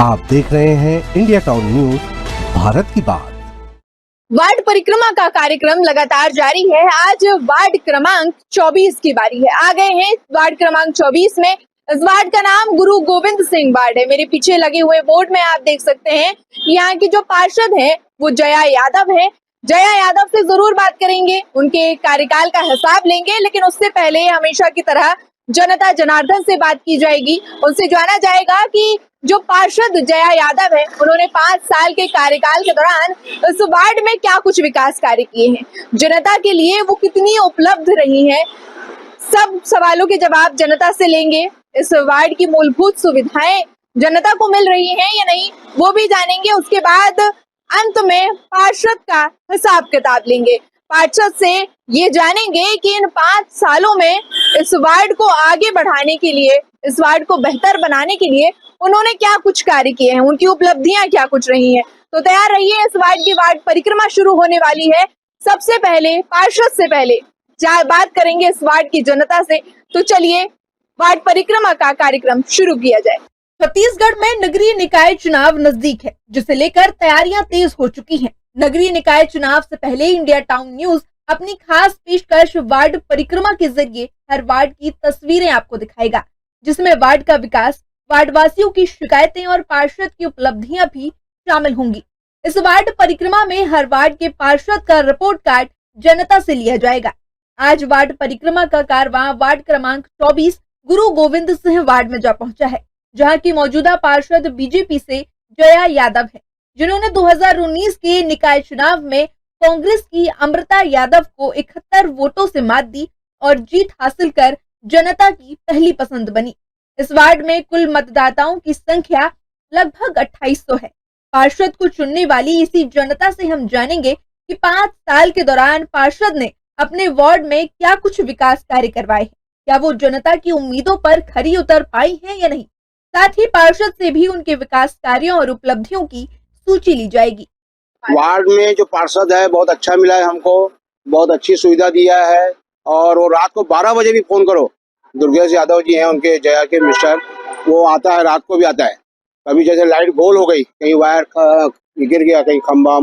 आप देख रहे हैं इंडिया टाउन न्यूज, भारत की बात। वार्ड परिक्रमा का कार्यक्रम लगातार जारी है। आज वार्ड क्रमांक 24 की बारी है। आ गए हैं वार्ड क्रमांक 24 में। इस वार्ड का नाम गुरु गोविंद सिंह वार्ड है। मेरे पीछे लगे हुए बोर्ड में आप देख सकते हैं यहाँ की जो पार्षद है वो जया यादव है। जया यादव से जरूर बात करेंगे, उनके कार्यकाल का हिसाब लेंगे, लेकिन उससे पहले हमेशा की तरह जनता जनार्दन से बात की जाएगी। उनसे जाना जाएगा कि जो पार्षद जया यादव है उन्होंने 5 साल के कार्यकाल के दौरान इस वार्ड में क्या कुछ विकास कार्य किए हैं, जनता के लिए वो कितनी उपलब्ध रही है। सब सवालों के जवाब जनता से लेंगे। इस वार्ड की मूलभूत सुविधाएं जनता को मिल रही हैं या नहीं वो भी जानेंगे। उसके बाद अंत में पार्षद का हिसाब किताब लेंगे। पार्षद से ये जानेंगे कि इन 5 सालों में इस वार्ड को आगे बढ़ाने के लिए, इस वार्ड को बेहतर बनाने के लिए उन्होंने क्या कुछ कार्य किए हैं, उनकी उपलब्धियां क्या कुछ रही हैं। तो तैयार रहिए, इस वार्ड की वार्ड परिक्रमा शुरू होने वाली है। सबसे पहले पार्षद से पहले बात करेंगे इस वार्ड की जनता से। तो चलिए वार्ड परिक्रमा का कार्यक्रम शुरू किया जाए। छत्तीसगढ़ में नगरीय निकाय चुनाव नजदीक है, जिसे लेकर तैयारियां तेज हो चुकी हैं। नगरीय निकाय चुनाव से पहले इंडिया टाउन न्यूज अपनी खास पेशकश वार्ड परिक्रमा के जरिए हर वार्ड की तस्वीरें आपको दिखाएगा, जिसमें वार्ड का विकास, वार्ड वासियों की शिकायतें और पार्षद की उपलब्धियां भी शामिल होंगी। इस वार्ड परिक्रमा में हर वार्ड के पार्षद का रिपोर्ट कार्ड जनता से लिया जाएगा। आज वार्ड परिक्रमा का कारवां वार्ड क्रमांक 24 गुरु गोविंद सिंह वार्ड में जा पहुंचा है, जहां की मौजूदा पार्षद बीजेपी से जया यादव है, जिन्होंने 2019 के निकाय चुनाव में कांग्रेस की अमृता यादव को 71 वोटों से मात दी और जीत हासिल कर जनता की पहली पसंद बनी। इस वार्ड में कुल मतदाताओं की संख्या लगभग 2800 है। पार्षद को चुनने वाली इसी जनता से हम जानेंगे कि 5 साल के दौरान पार्षद ने अपने वार्ड में क्या कुछ विकास कार्य करवाए हैं, क्या वो जनता की उम्मीदों पर खरी उतर पाई हैं या नहीं। साथ ही पार्षद से भी उनके विकास कार्यों और उपलब्धियों की सूची ली जाएगी। वार्ड में जो पार्षद है बहुत अच्छा मिला है हमको, बहुत अच्छी सुविधा दिया है। और वो रात को 12 बजे भी फोन करो, दुर्गेश यादव जी हैं उनके जया के मिस्टर, वो आता है, रात को भी आता है। कभी जैसे लाइट गोल हो गई, कहीं वायर गिर गया, कहीं खंबा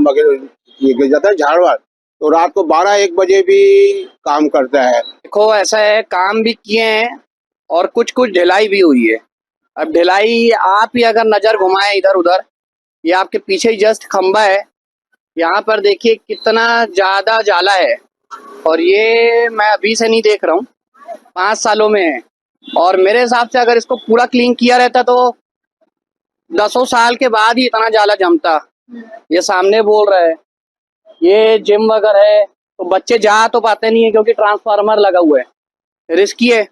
ये गिर जाता है झाड़वाड़, तो रात को 12-1 बजे भी काम करता है। देखो ऐसा है, काम भी किए हैं और कुछ कुछ ढिलाई भी हुई है। अब ढिलाई आप ही अगर नजर घुमाएं इधर उधर, ये आपके पीछे ही जस्ट खंबा है, यहाँ पर देखिए कितना ज्यादा जाला है। और ये मैं अभी से नहीं देख रहा हूँ, 5 सालों में है। और मेरे हिसाब से अगर इसको पूरा क्लीन किया रहता तो 10 साल के बाद ही इतना जाला जमता। ये सामने बोल रहा है, ये जिम वगैरह है, तो बच्चे जा तो पाते नहीं है क्योंकि ट्रांसफार्मर लगा हुआ है, रिस्की है।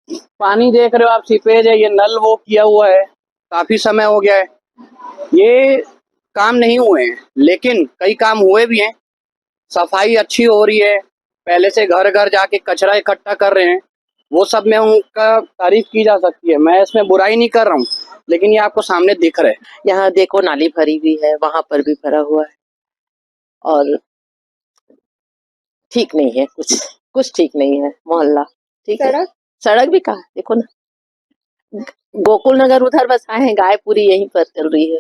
पानी देख रहे हो आप, सीपेज है, ये नल वो किया हुआ है, काफी समय हो गया है। ये काम नहीं हुए हैं, लेकिन कई काम हुए भी हैं। सफाई अच्छी हो रही है, पहले से घर घर जाके कचरा इकट्ठा कर रहे हैं, वो सब में उनका तारीफ की जा सकती है। मैं इसमें बुराई नहीं कर रहा हूँ, लेकिन ये आपको सामने दिख रहा है। यहाँ देखो नाली भरी हुई है, वहां पर भी भरा हुआ है और ठीक नहीं है, कुछ ठीक नहीं है। मोहल्ला ठीक है, सड़क भी कहाँ देखो ना, गोकुल नगर उधर बसाए हैं, गाय पूरी यहीं पर चल रही है।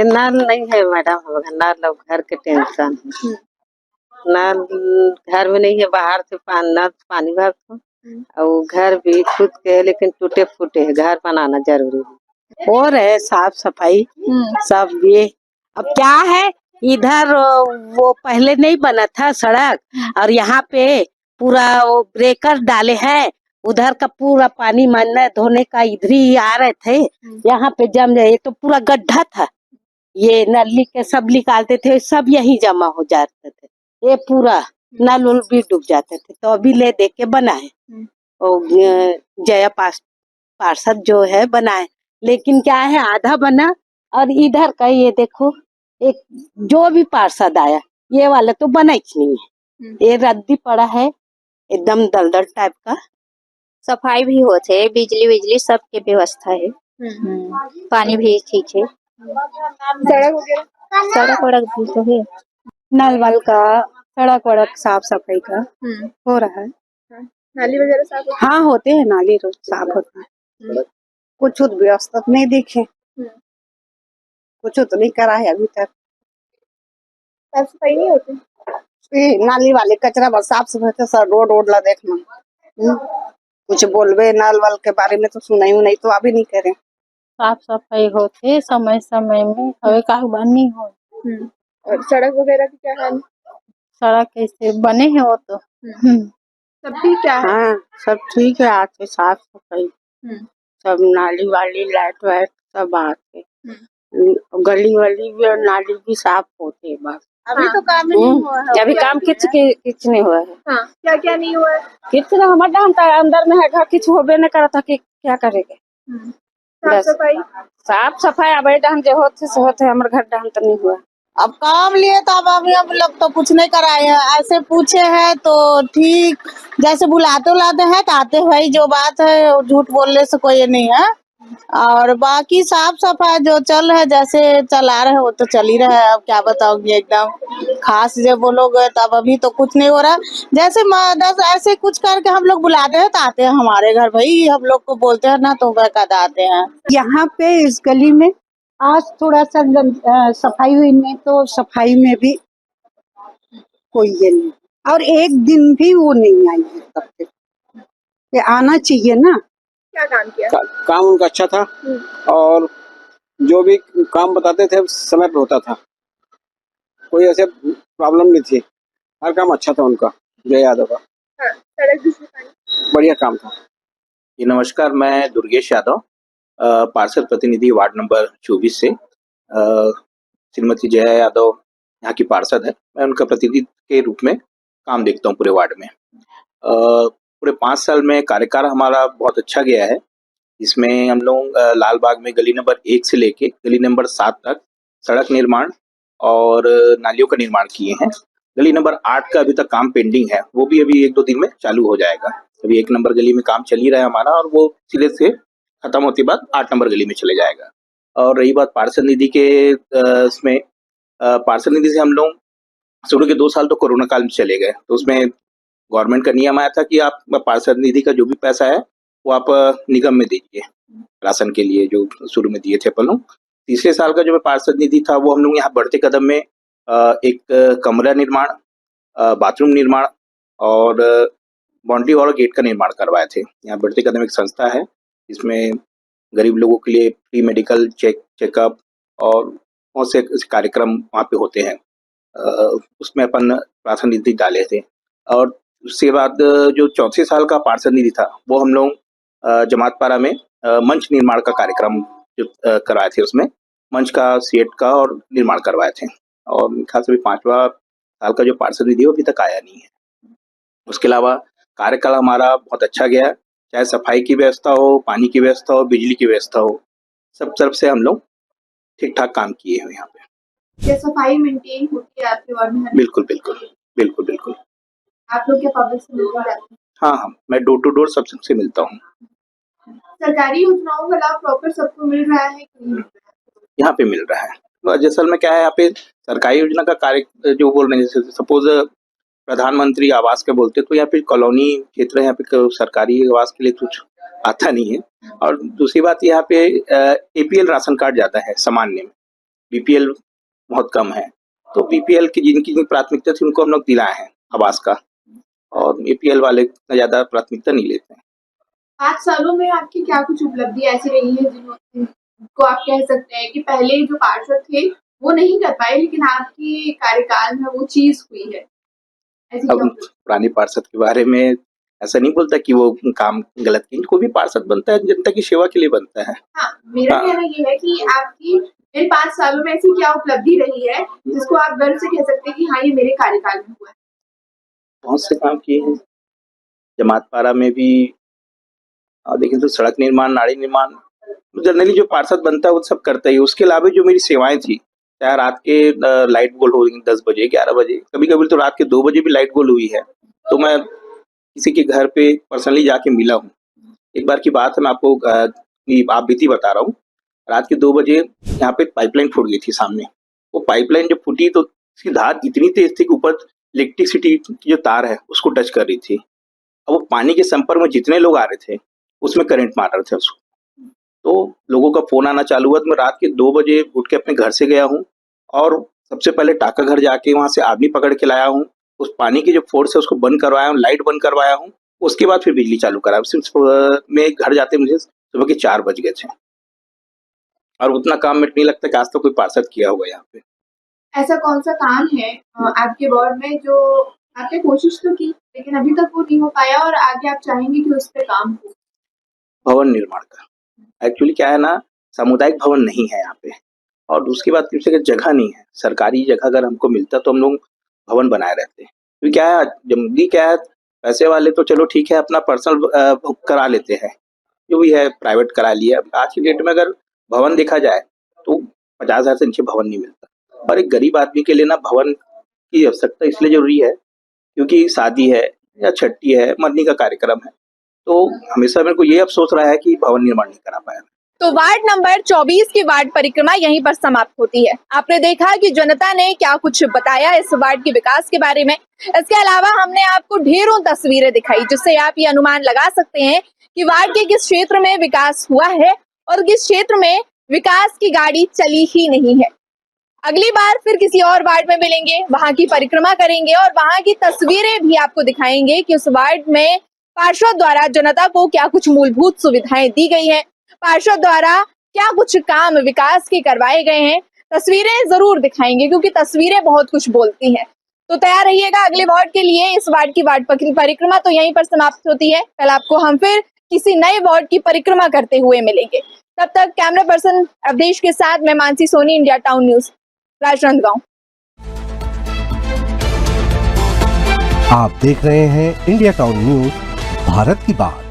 नल नहीं है मैडम, नल घर के टेंशन है। नल घर में नहीं है, बाहर से पानी भर और घर भी खुद के है, लेकिन टूटे फूटे है। घर बनाना जरूरी है। हो रहे साफ सफाई सब। ये अब क्या है, इधर वो पहले नहीं बना था सड़क, और यहाँ पे पूरा वो ब्रेकर डाले हैं। उधर का पूरा पानी मारने धोने का इधर ही आ रहे थे, यहाँ पे जम जाए तो पूरा गड्ढा था। ये नली के सब निकालते थे, सब यही जमा हो जाते थे। ये पूरा नल उल भी डूब जाते थे, तो अभी ले दे के बनाए। और जया पार्षद जो है बनाए, लेकिन क्या है आधा बना। और इधर का ये देखो, एक जो भी पार्षद आया ये वाला तो बना ही नहीं है, ये रद्दी पड़ा है, एकदम दलदल टाइप का। सफाई भी होते, बिजली बिजली सबके व्यवस्था है। पानी भी ठीक है, सड़क वड़क भी तो है। नल वल का, सड़क वड़क साफ सफाई का हो रहा है। नाली वगैरह साफ होती है? हाँ होते हैं, नाली रोज साफ होता है। कुछ व्यवस्था नहीं दिखे। कुछ तो नहीं करा है अभी तक। साफ सफाई नहीं होती। ये नाली वाले कचरा बस साफ सफाई तो सर रोड वोड ला देखना। कुछ बोलबे नल वल के बारे में तो सुनाई नहीं तो अभी नहीं करे। साफ सफाई होते समय समय में, हवे का बनी हो। और सड़क वगैरह की क्या हाल है? सड़क कैसे बने हैं वो तो। सब ठीक क्या है? हाँ सब ठीक है, आते साफ सफाई हम्म, सब नाली वाली लाइट वाइट सब आते। गली वली भी और नाली भी साफ होते बस। अभी तो काम नहीं हुआ है। अभी काम किच नहीं हुआ है। हाँ, क्या क्या नहीं हुआ है? किच ना हमारे डांता अंदर में है घर किच होबे न करता कि क्या करेंगे। साफ बस। सफाई साफ सफाई अब डांत जो होते से होते हमारे घर डांत नहीं हुआ। अब काम लिए तो अब अभी हम लोग तो कुछ नहीं कराए हैं, ऐसे पूछे हैं तो ठीक जैसे बुलाते उलाते हैं तो आते हैं, भाई जो बात है झूठ बोलने से कोई ये नहीं है। और बाकी साफ सफाई जो चल है जैसे चला रहे वो तो चल ही रहा है। अब क्या बताओगे एकदम खास जब बोलोगे तब अभी तो कुछ नहीं हो रहा। जैसे मदद ऐसे कुछ करके हम लोग बुलाते हैं तो आते हैं हमारे घर, भाई हम लोग को बोलते हैं ना तो वह कद आते हैं। यहाँ पे इस गली में आज थोड़ा सा सफाई हुई, नहीं तो सफाई में भी कोई ये नहीं, और एक दिन भी वो नहीं आई है तब तक। ये आना चाहिए ना। क्या काम किया? काम उनका अच्छा था और जो भी काम बताते थे समय पे होता था, कोई ऐसे प्रॉब्लम नहीं थी, हर काम अच्छा था उनका। जय यादव का हाँ, सड़क बिजली पानी बढ़िया काम था। जी नमस्कार, मैं दुर्गेश यादव, पार्षद प्रतिनिधि वार्ड नंबर 24 से। श्रीमती जया यादव यहाँ की पार्षद है, मैं उनका प्रतिनिधि के रूप में काम देखता हूँ पूरे वार्ड में। पूरे 5 साल में कार्यकाल हमारा बहुत अच्छा गया है। इसमें हम लोग लाल बाग में गली नंबर 1 से लेके गली नंबर 7 तक सड़क निर्माण और नालियों का निर्माण किए हैं। गली नंबर 8 का अभी तक काम पेंडिंग है, वो भी अभी 1-2 दिन में चालू हो जाएगा। अभी 1 नंबर गली में काम चल ही रहा है हमारा और वो सिरे से खत्म होते बाद 8 नंबर गली में चले जाएगा। और रही बात पार्षद निधि के इसमें पार्षद निधि से हम लोग शुरू के 2 साल तो कोरोना काल में चले गए, तो उसमें गवर्नमेंट का नियम आया था कि आप पार्षद निधि का जो भी पैसा है वो आप निगम में दीजिए, राशन के लिए जो शुरू में दिए थे अपन लोग। तीसरे साल का जो पार्षद निधि था वो हम लोग यहाँ बढ़ते कदम में एक कमरा निर्माण, बाथरूम निर्माण और बाउंड्री वॉल गेट का निर्माण करवाए थे। यहाँ बढ़ते कदम एक संस्था है, इसमें गरीब लोगों के लिए फ्री मेडिकल चेकअप और बहुत से कार्यक्रम वहाँ पे होते हैं। उसमें अपन पार्षद निधि डाले थे। और उसके बाद जो चौथे साल का पार्षद निधि था वो हम लोग जमातपारा में मंच निर्माण का कार्यक्रम जो करवाए थे, उसमें मंच का, सेट का और निर्माण करवाए थे। और खास अभी 5वां साल का जो पार्षद निधि वो अभी तक आया नहीं है। उसके अलावा कार्यकाल हमारा बहुत अच्छा गया, चाहे सफाई की व्यवस्था हो, पानी की व्यवस्था हो, बिजली की व्यवस्था हो, सब तरफ से हम लोग ठीक ठाक काम किए हैं यहाँ पे। क्या सफाई मेंटेन होती है आपके वार्ड में? बिल्कुल बिल्कुल बिल्कुल बिल्कुल। आप लोग क्या पब्लिक से मिलते जाते हैं? हाँ, मैं डोर टू डोर सबसे मिलता हूँ। सरकारी योजनाओं का लाभ प्रॉपर सबको मिल रहा है कि नहीं मिल रहा है? यहाँ पे मिल रहा है। जैसल में क्या है, यहाँ पे सरकारी योजना का कार्य जो बोल रहे हैं, जैसे सपोज प्रधानमंत्री आवास के बोलते तो यहाँ पे कॉलोनी क्षेत्र है, यहाँ पे सरकारी आवास के लिए कुछ आता नहीं है। और दूसरी बात यहाँ पे APL राशन कार्ड ज्यादा है सामान्य में, BPL बहुत कम है। तो BPL की जिनकी प्राथमिकता थी उनको हम लोग दिलाए हैं आवास का, और APL वाले ज्यादा प्राथमिकता नहीं लेते हैं। 5 सालों में आपकी क्या कुछ उपलब्धि ऐसी रही है जिनको आप कह सकते हैं कि पहले जो पार्षद थे वो नहीं कर पाए लेकिन आपकी कार्यकाल में वो चीज हुई है? ऐसी अब क्या उपलब्धि? पुराने पार्षद के बारे में ऐसा नहीं बोलता कि वो काम गलत किया, कोई भी पार्षद बनता है जनता की सेवा के लिए बनता है। हाँ, मेरा कहना ये है कि आपकी इन 5 सालों में ऐसी क्या उपलब्धि रही है जिसको आप गर्व से कह सकते हैं कि हाँ ये मेरे कार्यकाल में हुआ है? बहुत से काम किए हैं जमातपारा में भी। देखें तो सड़क निर्माण, नाली निर्माण, जनरली जो पार्षद बनता है वो सब करता ही। उसके अलावा जो मेरी सेवाएं थी, चाहे रात के लाइट गोल हो 10 बजे 11 बजे, कभी कभी तो रात के 2 बजे भी लाइट गोल हुई है, तो मैं किसी के घर पे पर्सनली जाके मिला हूँ। एक बार की बात है, मैं आपको आप बीती बता रहा हूँ। रात के 2 बजे यहाँ पे पाइपलाइन फूट गई थी सामने। वो पाइपलाइन जब फूटी तो उसकी धार इतनी तेज थी कि ऊपर इलेक्ट्रिसिटी की जो तार है उसको टच कर रही थी। अब वो पानी के संपर्क में जितने लोग आ रहे थे उसमें करंट मार रहे थे उसको। तो लोगों का फोन आना चालू हुआ, तो मैं रात के 2 बजे उठ के अपने घर से गया हूँ और सबसे पहले टाका घर जाके वहाँ से आदमी पकड़ के लाया हूँ। उस पानी की जो फोर्स है उसको बंद करवाया हूँ, लाइट बंद करवाया हूँ। उसके बाद फिर बिजली चालू करा। सिर्फ मैं घर जाते मुझे सुबह के 4 बज गए थे और उतना काम में नहीं लगता कि आज तक कोई पार्षद किया होगा यहाँ पे। ऐसा कौन सा काम है आपके वार्ड में जो आपने कोशिश तो की लेकिन अभी तक वो नहीं हो पाया और आगे आप चाहेंगे कि उस पे काम हो? भवन निर्माण का एक्चुअली क्या है ना, सामुदायिक भवन नहीं है यहाँ पे और दूसरी बात तीसरी कि जगह नहीं है। सरकारी जगह अगर हमको मिलता तो हम लोग भवन बनाए रहते। क्योंकि क्या है, जल्दी क्या है, पैसे वाले तो चलो ठीक है अपना पर्सनल करा लेते हैं, जो भी है प्राइवेट करा लिया। आज की डेट में अगर भवन देखा जाए तो 50,000 से नीचे भवन नहीं मिलता और एक गरीब आदमी के लिए ना भवन की आवश्यकता इसलिए जरूरी है क्योंकि शादी है या छठी है, मरनी का कार्यक्रम है, तो हमेशा मेरे को ये अफसोस रहा है कि भवन निर्माण नहीं करा पाया। तो वार्ड नंबर 24 की वार्ड परिक्रमा यहीं पर समाप्त होती है। आपने देखा कि जनता ने क्या कुछ बताया इस वार्ड के विकास के बारे में। इसके अलावा हमने आपको ढेरों तस्वीरें दिखाई जिससे आप ये अनुमान लगा सकते हैं कि वार्ड के किस क्षेत्र में विकास हुआ है और किस क्षेत्र में विकास की गाड़ी चली ही नहीं है। अगली बार फिर किसी और वार्ड में मिलेंगे, वहां की परिक्रमा करेंगे और वहां की तस्वीरें भी आपको दिखाएंगे कि उस वार्ड में पार्षद द्वारा जनता को क्या कुछ मूलभूत सुविधाएं दी गई हैं, पार्षद द्वारा क्या कुछ काम विकास के करवाए गए हैं। तस्वीरें जरूर दिखाएंगे क्योंकि तस्वीरें बहुत कुछ बोलती हैं। तो तैयार रहिएगा अगले वार्ड के लिए। इस वार्ड की वार्ड परिक्रमा तो यहीं पर समाप्त होती है। कल आपको हम फिर किसी नए वार्ड की परिक्रमा करते हुए मिलेंगे। तब तक कैमरा पर्सन अवधेश के साथ मैं Mansi Soni, India town news, Rajnandgaon. आप देख रहे हैं इंडिया टाउन न्यूज, भारत की बात।